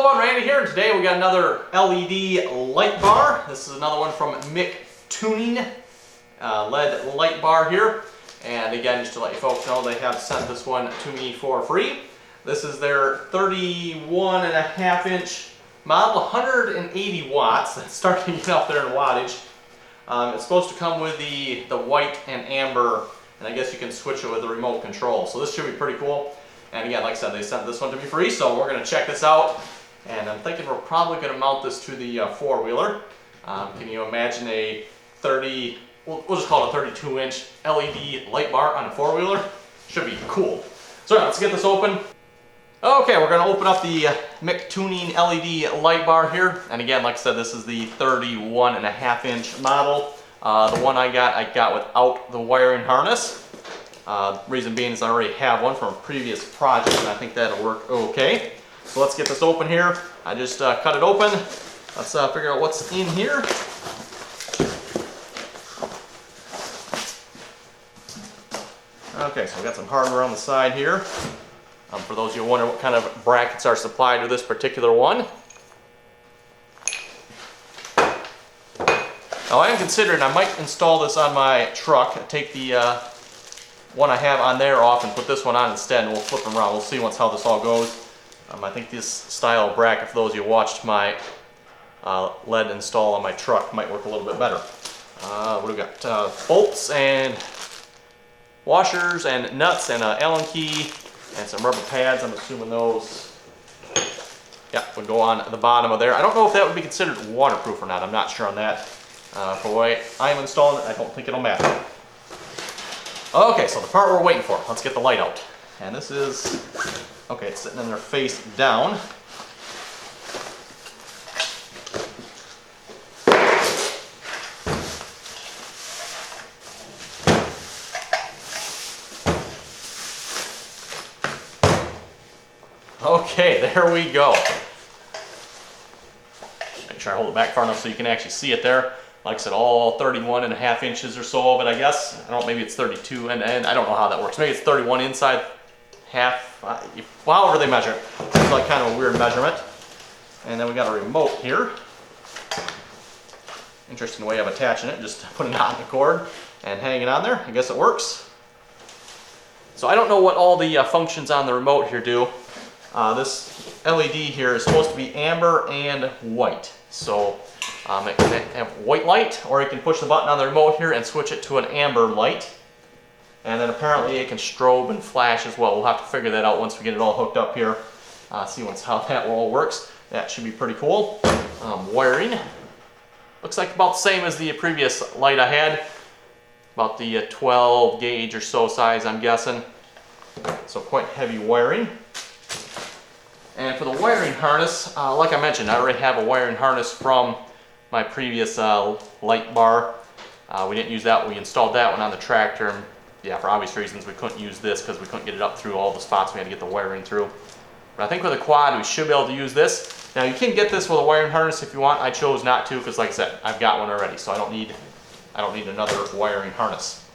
everyone, Randy here, and today we got another LED light bar. This is another one from Mictuning LED light bar here. And again, just to let you folks know, they have sent this one to me for free. This is their 31.5 inch model, 180 watts. That's starting to get up there in wattage. It's supposed to come with the white and amber, and I guess you can switch it with the remote control. So this should be pretty cool. And again, like I said, they sent this one to me free, so we're going to check this out. And I'm thinking we're probably going to mount this to the four-wheeler. Can you imagine a we'll just call it a 32-inch LED light bar on a four-wheeler? Should be cool. So let's get this open. Okay, we're going to open up the Mictuning LED light bar here. And again, like I said, this is the 31.5 inch model. The one I got without the wiring harness. Reason being is I already have one from a previous project, and I think that'll work okay. So let's get this open here. I just cut it open. Let's figure out what's in here. Okay, so we got some hardware on the side here. For those of you who wonder what kind of brackets are supplied to this particular one. Now I am considering I might install this on my truck, take the one I have on there off and put this one on instead, and we'll flip them around. We'll see how this all goes. I think this style of bracket, for those of you who watched my LED install on my truck, might work a little bit better. What do we got? Bolts and washers and nuts and an Allen key and some rubber pads. I'm assuming those would go on the bottom of there. I don't know if that would be considered waterproof or not. I'm not sure on that. For the way I'm installing it, I don't think it'll matter. Okay, so the part we're waiting for. Let's get the light out. And this is, okay, it's sitting in there face down. Okay, there we go. Make sure I hold it back far enough so you can actually see it there. Like I said, all 31.5 inches or so of it, I guess. I don't know, maybe it's 32, and I don't know how that works. Maybe it's 31 inside, half, however they measure it. It's like kind of a weird measurement. And then we got a remote here. Interesting way of attaching it, just putting it on the cord and hanging on there. I guess it works. So I don't know what all the functions on the remote here do. This LED here is supposed to be amber and white. So it can have white light, or you can push the button on the remote here and switch it to an amber light. And then apparently it can strobe and flash as well. We'll have to figure that out once we get it all hooked up here. See how that all works. That should be pretty cool. Wiring. Looks like about the same as the previous light I had. About the 12 gauge or so size, I'm guessing. So quite heavy wiring. And for the wiring harness, like I mentioned, I already have a wiring harness from my previous light bar. We didn't use that. We installed that one on the tractor. And yeah, for obvious reasons, we couldn't use this because we couldn't get it up through all the spots we had to get the wiring through. But I think with a quad, we should be able to use this. Now, you can get this with a wiring harness if you want. I chose not to because, like I said, I've got one already, so I don't need another wiring harness.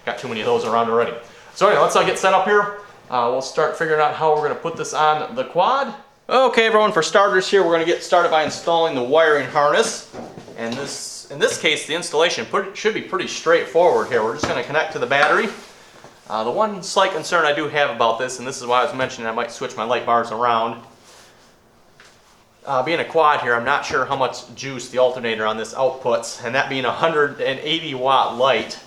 Got too many of those around already. So anyway, let's get set up here. We'll start figuring out how we're going to put this on the quad. Okay, everyone, for starters here, we're going to get started by installing the wiring harness. And in this case, the installation should be pretty straightforward here. We're just going to connect to the battery. The one slight concern I do have about this, and this is why I was mentioning I might switch my light bars around. Being a quad here, I'm not sure how much juice the alternator on this outputs, and that being a 180 watt light,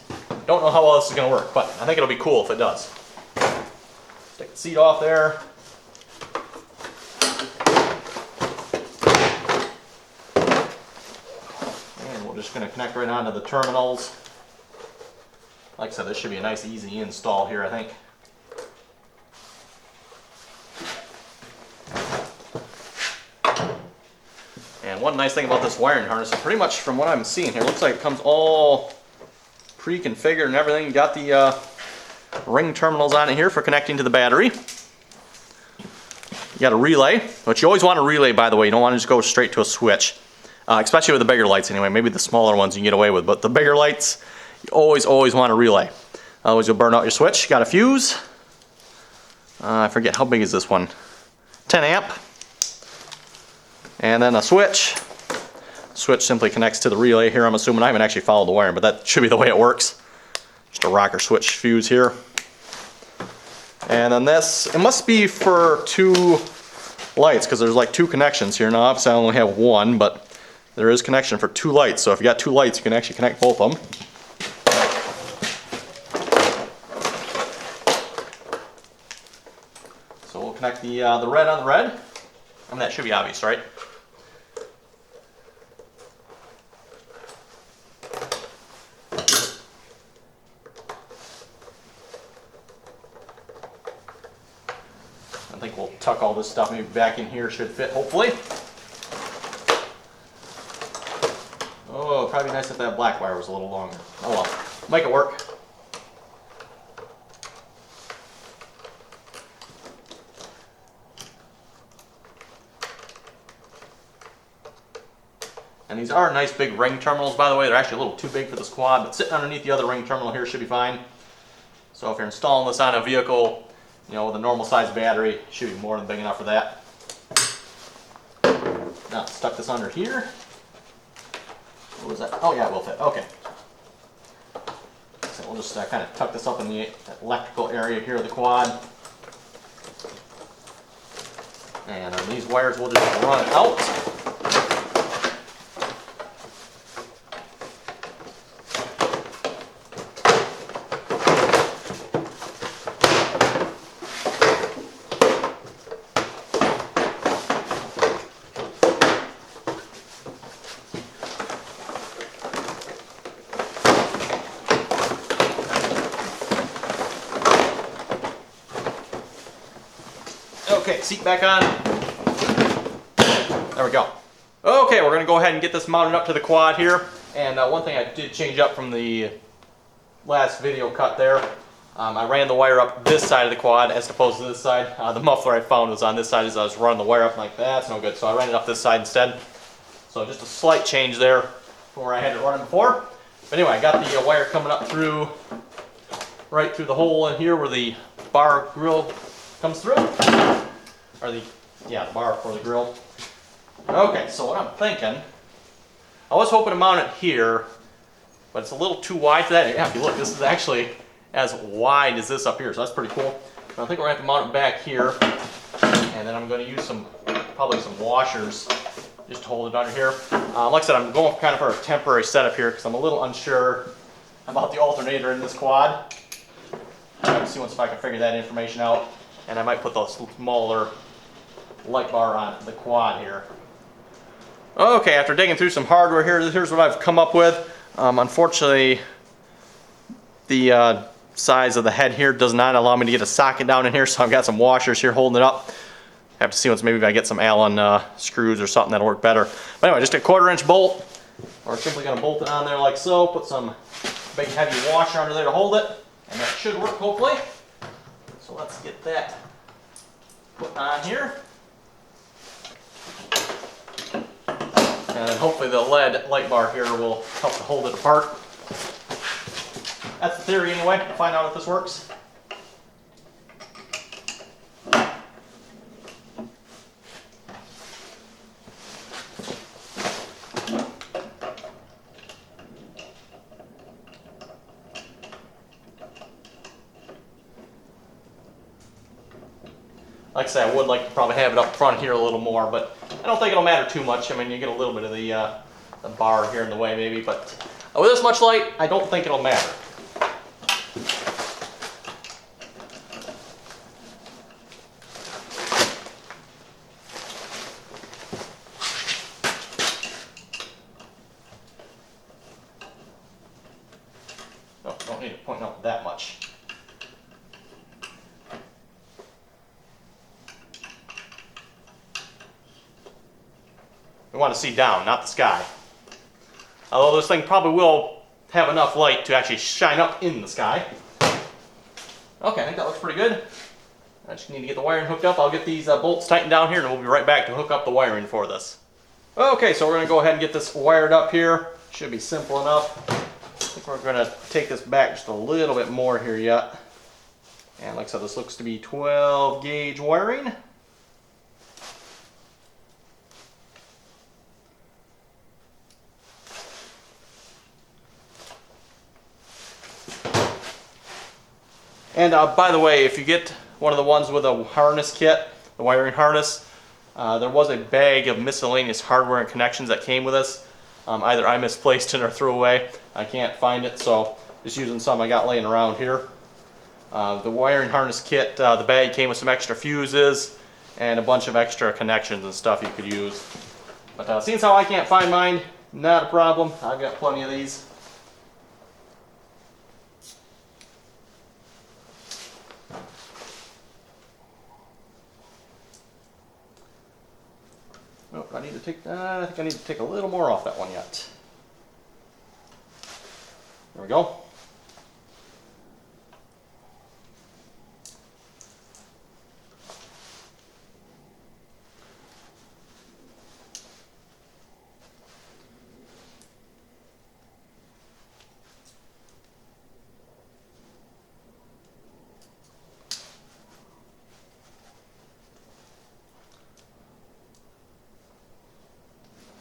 don't know how well this is going to work, but I think it'll be cool if it does. Take the seat off there. And we're just going to connect right onto the terminals. Like I said, this should be a nice easy install here, I think. And one nice thing about this wiring harness, pretty much from what I'm seeing here, looks like it comes all pre-configured and everything. You got the ring terminals on it here for connecting to the battery. You got a relay, but you always want a relay, by the way. You don't want to just go straight to a switch, especially with the bigger lights anyway. Maybe the smaller ones you can get away with, but the bigger lights, you always want a relay. Otherwise you'll burn out your switch. You got a fuse. I forget, how big is this one? 10 amp. And then a switch. Switch simply connects to the relay here, I'm assuming. I haven't actually followed the wiring, but that should be the way it works. Just a rocker switch fuse here. And then this, it must be for 2 lights, because there's like 2 connections here. Now obviously I only have 1, but there is connection for 2 lights. So if you got 2 lights, you can actually connect both of them. So we'll connect the red on the red. I mean, that should be obvious, right? I think we'll tuck all this stuff maybe back in here, should fit hopefully. Oh, probably nice if that black wire was a little longer. Oh well, make it work. And these are nice big ring terminals, by the way. They're actually a little too big for this quad, but sitting underneath the other ring terminal here should be fine. So if you're installing this on a vehicle, you know, with a normal size battery, it should be more than big enough for that. Now, stuck this under here. What was that? Oh yeah, it will fit. Okay. So we'll just kind of tuck this up in the electrical area here of the quad. And these wires will just run out. Okay, seat back on. There we go. Okay, we're gonna go ahead and get this mounted up to the quad here. And one thing I did change up from the last video cut there, I ran the wire up this side of the quad as opposed to this side. The muffler I found was on this side as I was running the wire up. I'm like, that's no good. So I ran it up this side instead. So just a slight change there from where I had it running before. But anyway, I got the wire coming up through, right through the hole in here where the bar grill comes through. Or the bar for the grill. Okay, so what I'm thinking, I was hoping to mount it here, but it's a little too wide for that. Yeah, if you look, this is actually as wide as this up here, so that's pretty cool. But I think we're gonna have to mount it back here, and then I'm gonna use probably some washers just to hold it under here. Like I said, I'm going kind of for a temporary setup here because I'm a little unsure about the alternator in this quad. Let's see if I can figure that information out. And I might put the smaller light bar on the quad here. Okay, after digging through some hardware here, here's what I've come up with. Unfortunately, the size of the head here does not allow me to get a socket down in here, so I've got some washers here holding it up. Have to see once maybe if I get some Allen screws or something that'll work better. But anyway, just a 1/4-inch bolt. We're simply going to bolt it on there like so. Put some big heavy washer under there to hold it, and that should work hopefully. So let's get that put on here. And then hopefully the lead light bar here will help to hold it apart. That's the theory anyway, to find out if this works. Like I said, I would like to probably have it up front here a little more, but I don't think it'll matter too much. I mean, you get a little bit of the bar here in the way maybe, but with this much light, I don't think it'll matter. Oh, don't need it pointing up that much. We want to see down, not the sky. Although this thing probably will have enough light to actually shine up in the sky. Okay, I think that looks pretty good. I just need to get the wiring hooked up. I'll get these bolts tightened down here and we'll be right back to hook up the wiring for this. Okay, so we're going to go ahead and get this wired up here. Should be simple enough. I think we're going to take this back just a little bit more here yet. And like I said, this looks to be 12 gauge wiring. And by the way, if you get one of the ones with a harness kit, the wiring harness, there was a bag of miscellaneous hardware and connections that came with this. Either I misplaced it or threw away. I can't find it, so just using some I got laying around here. The wiring harness kit, the bag came with some extra fuses and a bunch of extra connections and stuff you could use. But seeing as how I can't find mine, not a problem. I've got plenty of these. Oh, I think I need to take a little more off that one yet. There we go.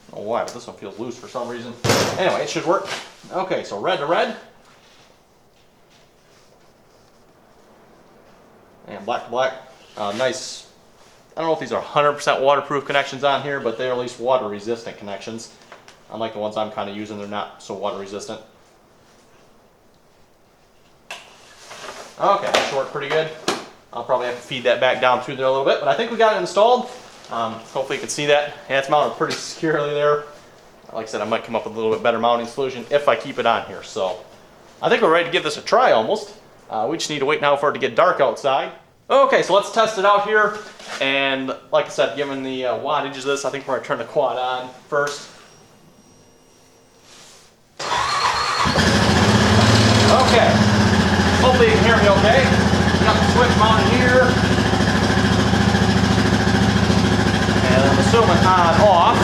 I don't know why, but this one feels loose for some reason. Anyway, it should work. Okay, so red to red. And black to black. Nice. I don't know if these are 100% waterproof connections on here, but they're at least water resistant connections. Unlike the ones I'm kind of using, they're not so water resistant. Okay, that should work pretty good. I'll probably have to feed that back down through there a little bit, but I think we got it installed. Hopefully you can see that. Yeah, it's mounted pretty securely there. Like I said, I might come up with a little bit better mounting solution if I keep it on here. So I think we're ready to give this a try almost. We just need to wait now for it to get dark outside. Okay, so let's test it out here. And like I said, given the wattage of this, I think we're going to turn the quad on first. Okay. Hopefully you can hear me okay. Got the switch mounted here. And I'm assuming on off.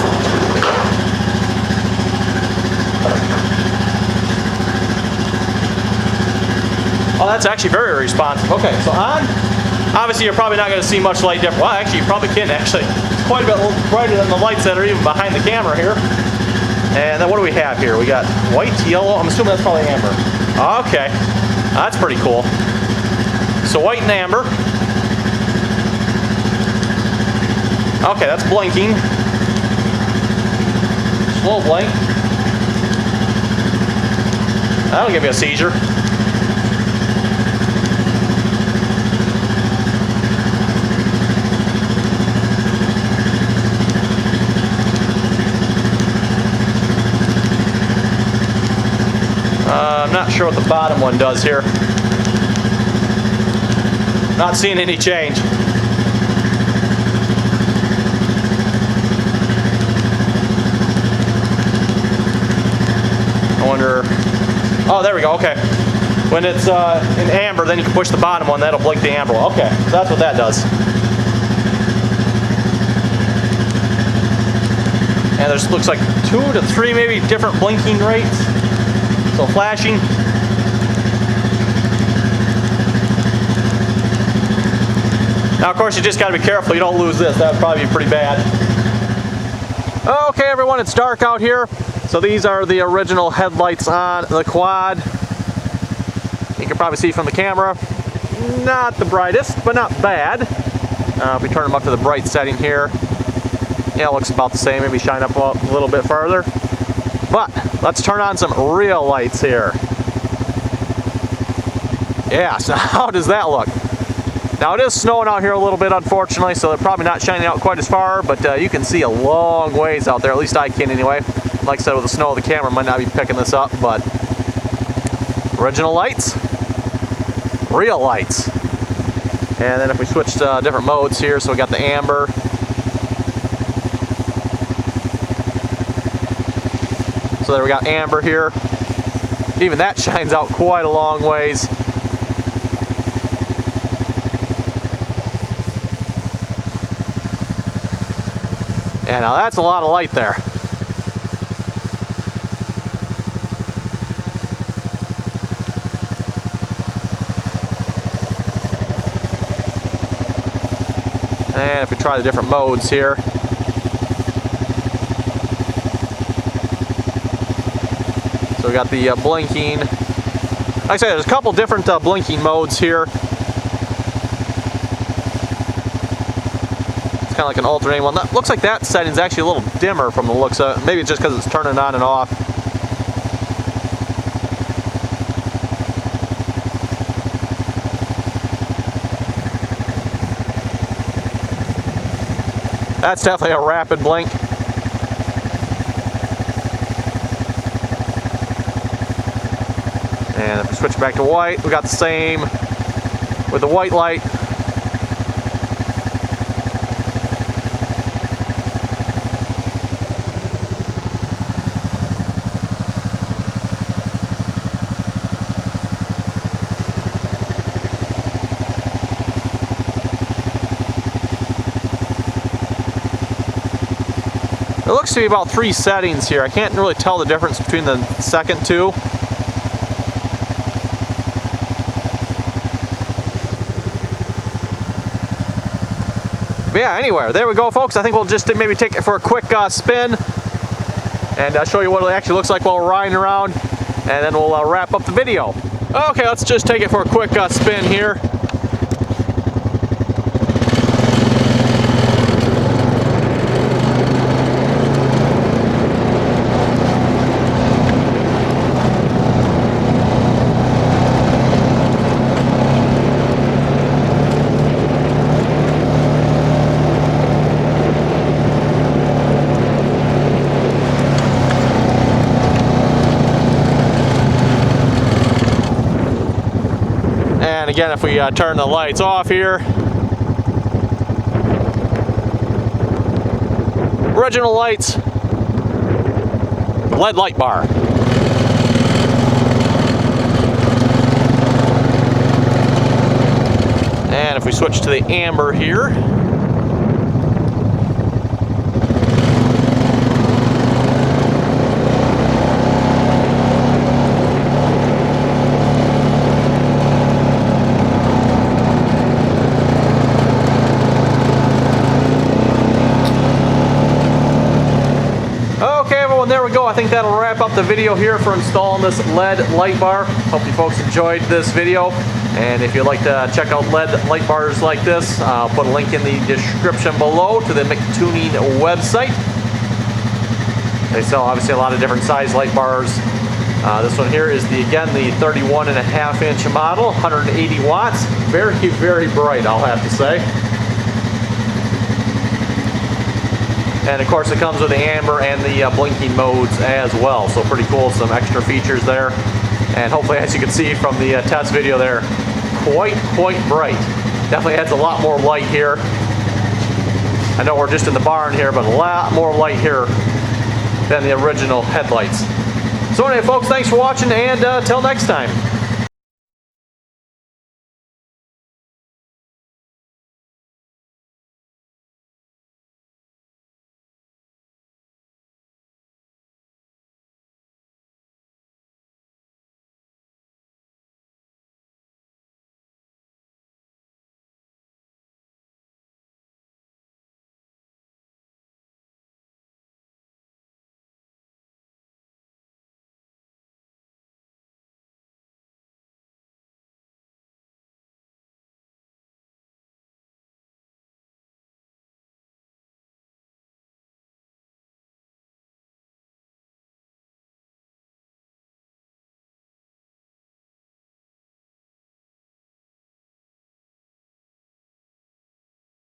Oh, that's actually very responsive. Okay, so on. Obviously, you're probably not going to see much light difference. Well, actually, you probably can actually. It's quite a bit brighter than the lights that are even behind the camera here. And then what do we have here? We got white, yellow. I'm assuming that's probably amber. Okay, that's pretty cool. So white and amber. Okay, that's blinking. Slow blink. That'll give you a seizure. I'm not sure what the bottom one does here. Not seeing any change. I wonder. Oh, there we go. Okay. When it's in amber, then you can push the bottom one. That'll blink the amber. Okay, so that's what that does. And there's looks like 2 to 3 maybe different blinking rates. So flashing. Now, of course, you just got to be careful you don't lose this. That would probably be pretty bad. Okay, everyone, it's dark out here. So these are the original headlights on the quad. You can probably see from the camera. Not the brightest, but not bad. If we turn them up to the bright setting here, yeah, it looks about the same. Maybe shine up a little bit farther. But let's turn on some real lights here. Yeah, so how does that look? Now it is snowing out here a little bit, unfortunately, so they're probably not shining out quite as far, but you can see a long ways out there, at least I can anyway. Like I said, with the snow, the camera might not be picking this up, but original lights, real lights. And then if we switch to different modes here, so we got the amber. So there we got amber here. Even that shines out quite a long ways. Yeah, now that's a lot of light there. And if we try the different modes here. So we got the blinking, Like I said, there's a couple different blinking modes here. It's kind of like an alternating one. That looks like that setting's actually a little dimmer from the looks of it. Maybe it's just because it's turning on and off. That's definitely a rapid blink. And if we switch back to white, we got the same with the white light. There looks to be about 3 settings here. I can't really tell the difference between the second two. But yeah, anyway, there we go, folks. I think we'll just maybe take it for a quick spin and show you what it actually looks like while we're riding around, and then we'll wrap up the video. Okay, let's just take it for a quick spin here. And again, if we turn the lights off here, original lights, LED light bar. And if we switch to the amber here, there we go. I think that'll wrap up the video here for installing this LED light bar. Hope you folks enjoyed this video. And if you'd like to check out LED light bars like this, I'll put a link in the description below to the Mictuning website. They sell obviously a lot of different size light bars. This one here is the 31.5 inch model, 180 watts. Very, very bright, I'll have to say. And of course it comes with the amber and the blinking modes as well. So pretty cool, some extra features there. And hopefully, as you can see from the test video there, quite bright. Definitely adds a lot more light here. I know we're just in the barn here, but a lot more light here than the original headlights. So anyway, folks, thanks for watching, and till next time.